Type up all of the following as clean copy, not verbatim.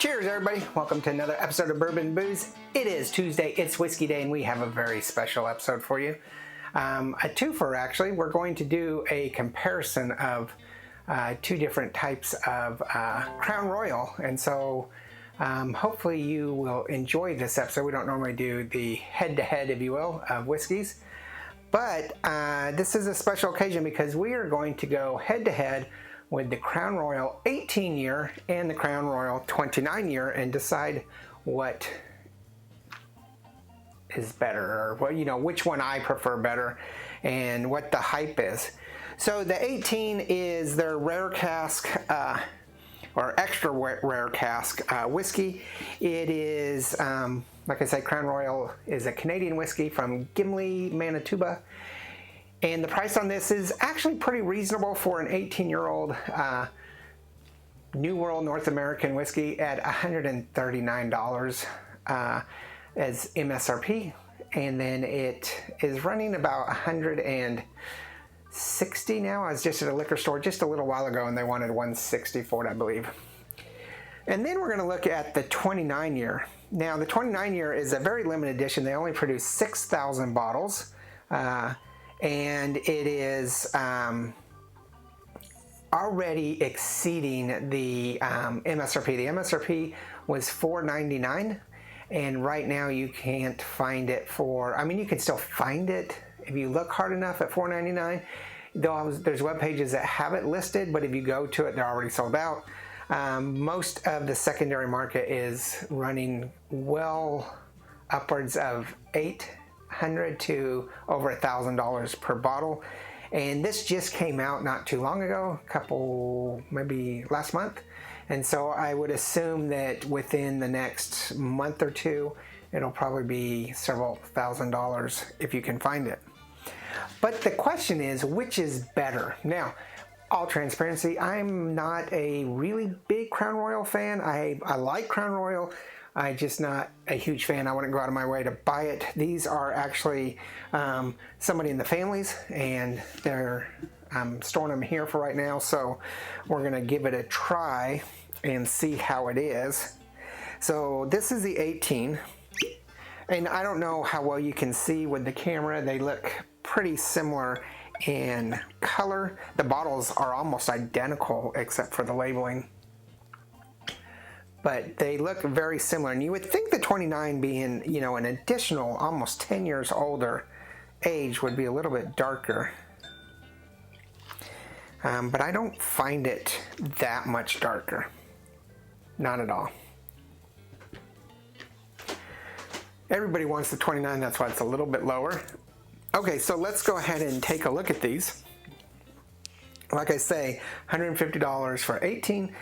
Cheers, everybody. Welcome to another episode of Bourbon and Booze. It is Tuesday, it's Whiskey Day, and we have a very special episode for you. A twofer, actually. We're going to do a comparison of two different types of Crown Royal, and so hopefully you will enjoy this episode. We don't normally do the head-to-head, if you will, of whiskeys, but this is a special occasion because we are going to go head-to-head with the Crown Royal 18-year and the Crown Royal 29-year and decide what is better, or what, which one I prefer better and what the hype is. So the 18 is their rare cask or extra rare cask whiskey. It is, like I said, Crown Royal is a Canadian whiskey from Gimli, Manitoba. And the price on this is actually pretty reasonable for an 18-year-old New World North American whiskey at $139 as MSRP. And then it is running about $160 now. I was just at a liquor store just a little while ago and they wanted $160 for it, I believe. And then we're going to look at the 29-year. Now, the 29-year is a very limited edition. They only produce 6,000 bottles. And it is already exceeding the MSRP. The MSRP was $4.99, and right now you can't find it for, you can still find it if you look hard enough at $4.99. There's web pages that have it listed, but if you go to it, they're already sold out. Most of the secondary market is running well upwards of $800 to over $1,000 per bottle, and this just came out not too long ago, maybe last month, and so I would assume that within the next month or two it'll probably be several $1,000s if you can find it. But the question is, which is better? Now, all transparency, I'm not a really big Crown Royal fan. I like Crown Royal. I'm just not a huge fan. I wouldn't go out of my way to buy it. These are actually somebody in the family's, and I'm storing them here for right now, so we're going to give it a try and see how it is. So this is the 18, and I don't know how well you can see with the camera. They look pretty similar in color. The bottles are almost identical except for the labeling, but they look very similar. And you would think the 29 being, an additional almost 10 years older age would be a little bit darker. But I don't find it that much darker. Not at all. Everybody wants the 29, that's why it's a little bit lower. Okay, so let's go ahead and take a look at these. Like I say, $150 for 18,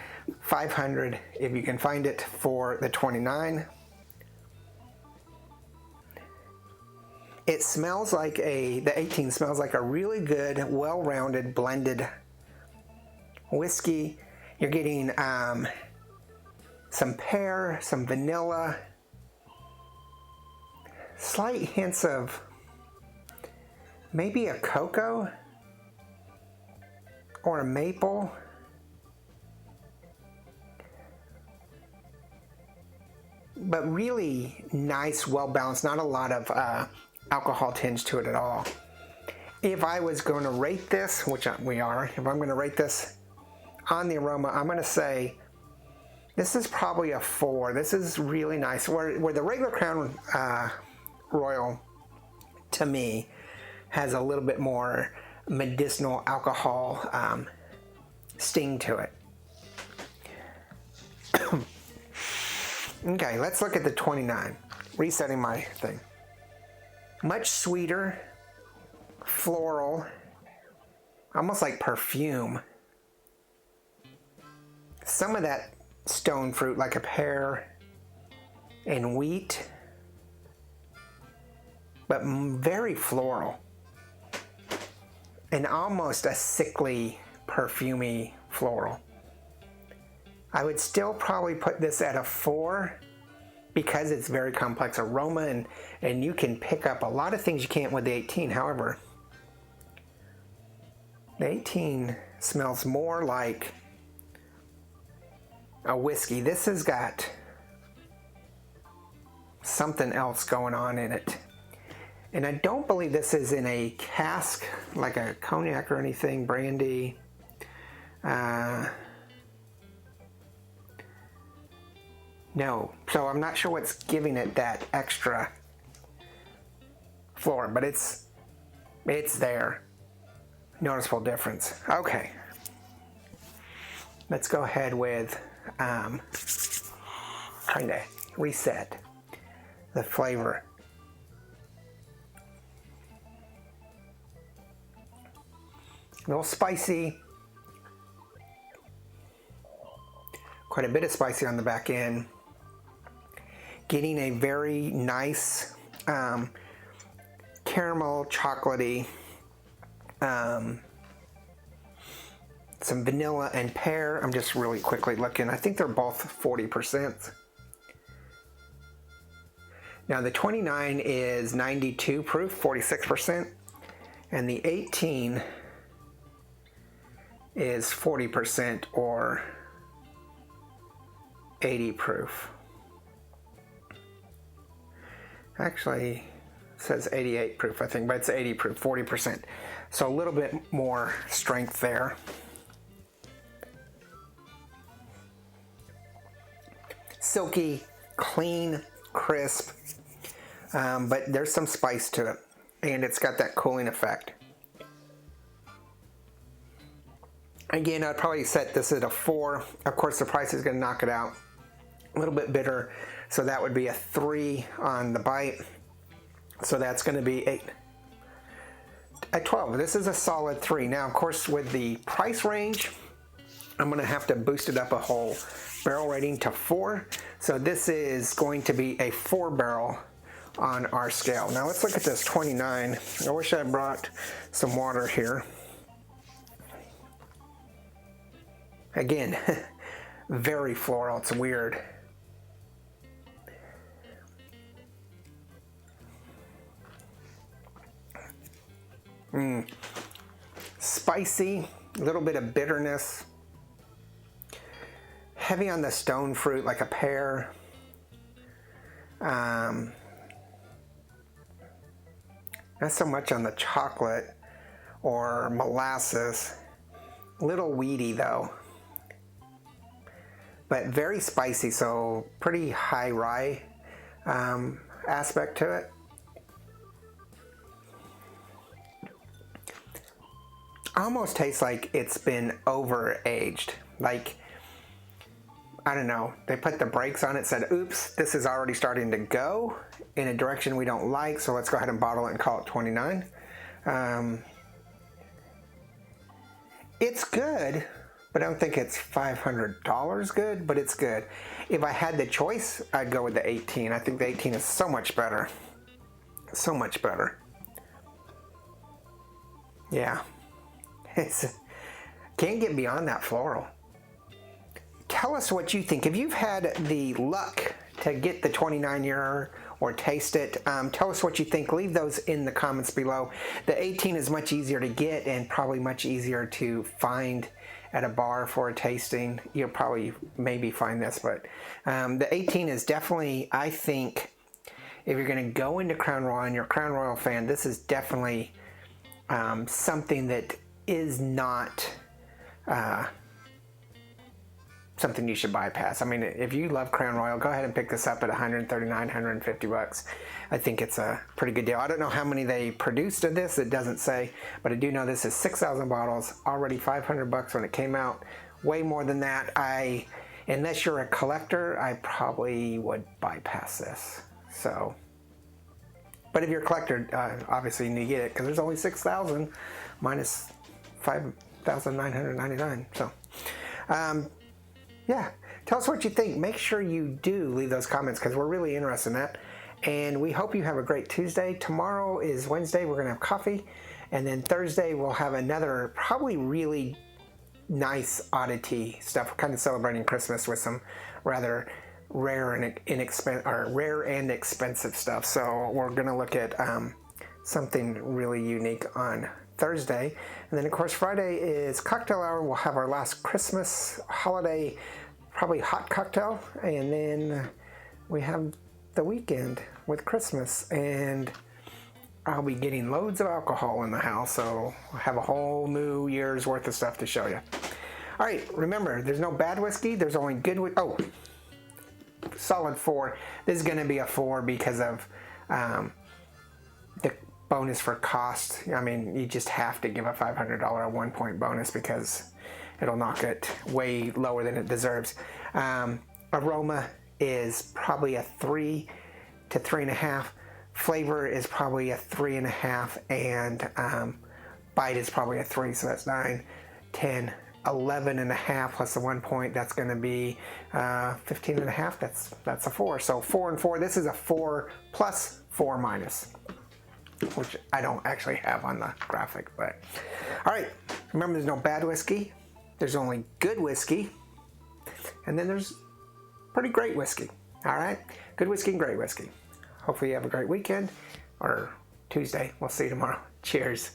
$500 if you can find it for the 29. It smells like the 18 smells like a really good, well-rounded, blended whiskey. You're getting some pear, some vanilla, slight hints of maybe a cocoa or a maple. But really nice, well balanced, not a lot of alcohol tinge to it at all. If I was going to rate this, which we are, if I'm going to rate this on the aroma, I'm going to say this is probably a 4. This is really nice. Where the regular Crown Royal, to me, has a little bit more medicinal alcohol sting to it. Okay, let's look at the 29. Resetting my thing. Much sweeter, floral, almost like perfume. Some of that stone fruit, like a pear and wheat, but very floral. And almost a sickly, perfumey floral. I would still probably put this at a 4 because it's very complex aroma, and you can pick up a lot of things you can't with the 18. However, the 18 smells more like a whiskey. This has got something else going on in it. And I don't believe this is in a cask, like a cognac or anything, brandy. No, so I'm not sure what's giving it that extra floor, but it's there. Noticeable difference. Okay. Let's go ahead with trying to reset the flavor. A little spicy. Quite a bit of spicy on the back end. Getting a very nice caramel, chocolatey, some vanilla and pear. I'm just really quickly looking. I think they're both 40%. Now the 29 is 92 proof, 46%, and the 18 is 40% or 80 proof. Actually, it says 88 proof, I think, but it's 80 proof, 40%. So a little bit more strength there. Silky, clean, crisp, but there's some spice to it, and it's got that cooling effect. Again, I'd probably set this at a 4. Of course, the price is going to knock it out. A little bit bitter, so that would be a 3 on the bite. So that's going to be a 12. This is a solid 3. Now, of course, with the price range, I'm going to have to boost it up a whole barrel rating to 4. So this is going to be a 4 barrel on our scale. Now let's look at this 29. I wish I brought some water here. Again, very floral. It's weird. Spicy, a little bit of bitterness. Heavy on the stone fruit, like a pear. Not so much on the chocolate or molasses. Little weedy though. But very spicy, so pretty high rye aspect to it. Almost tastes like it's been over-aged. Like, I don't know, they put the brakes on it, said, oops, this is already starting to go in a direction we don't like, so let's go ahead and bottle it and call it 29. It's good, but I don't think it's $500 good, but it's good. If I had the choice, I'd go with the 18. I think the 18 is so much better. So much better. Yeah. Can't get beyond that floral. Tell us what you think. If you've had the luck to get the 29-year or taste it, tell us what you think. Leave those in the comments below. The 18 is much easier to get and probably much easier to find at a bar for a tasting. You'll probably maybe find this, but the 18 is definitely, I think, if you're going to go into Crown Royal and you're a Crown Royal fan, this is definitely something that is not something you should bypass. I mean, if you love Crown Royal, go ahead and pick this up at $139, $150. I think it's a pretty good deal. I don't know how many they produced of this. It doesn't say, but I do know this is 6,000 bottles, already $500 when it came out. Way more than that. Unless you're a collector, I probably would bypass this. So, but if you're a collector, obviously you need to get it because there's only 6,000 minus 5,999. So, yeah, tell us what you think. Make sure you do leave those comments because we're really interested in that. And we hope you have a great Tuesday. Tomorrow is Wednesday. We're going to have coffee. And then Thursday we'll have another probably really nice oddity stuff. We're kind of celebrating Christmas with some rather rare and expensive stuff. So we're going to look at something really unique on Thursday. And then of course Friday is cocktail hour. We'll have our last Christmas holiday, probably hot cocktail. And then we have the weekend with Christmas, and I'll be getting loads of alcohol in the house, so I'll have a whole new year's worth of stuff to show you. All right, remember, there's no bad whiskey, there's only good whiskey. Oh, solid 4. This is going to be a 4 because of the bonus for cost. I mean, you just have to give a $500 1-point bonus because it'll knock it way lower than it deserves. Aroma is probably a 3 to 3.5. Flavor is probably a 3.5, and bite is probably a 3, so that's 9, 10, 11.5 plus the 1 point. That's going to be 15.5. That's a 4. So 4 and 4. This is a 4 plus 4 minus, which I don't actually have on the graphic. But all right, remember, there's no bad whiskey. There's only good whiskey, and then there's pretty great whiskey. All right, good whiskey and great whiskey. Hopefully you have a great weekend, or Tuesday. We'll see you tomorrow. Cheers.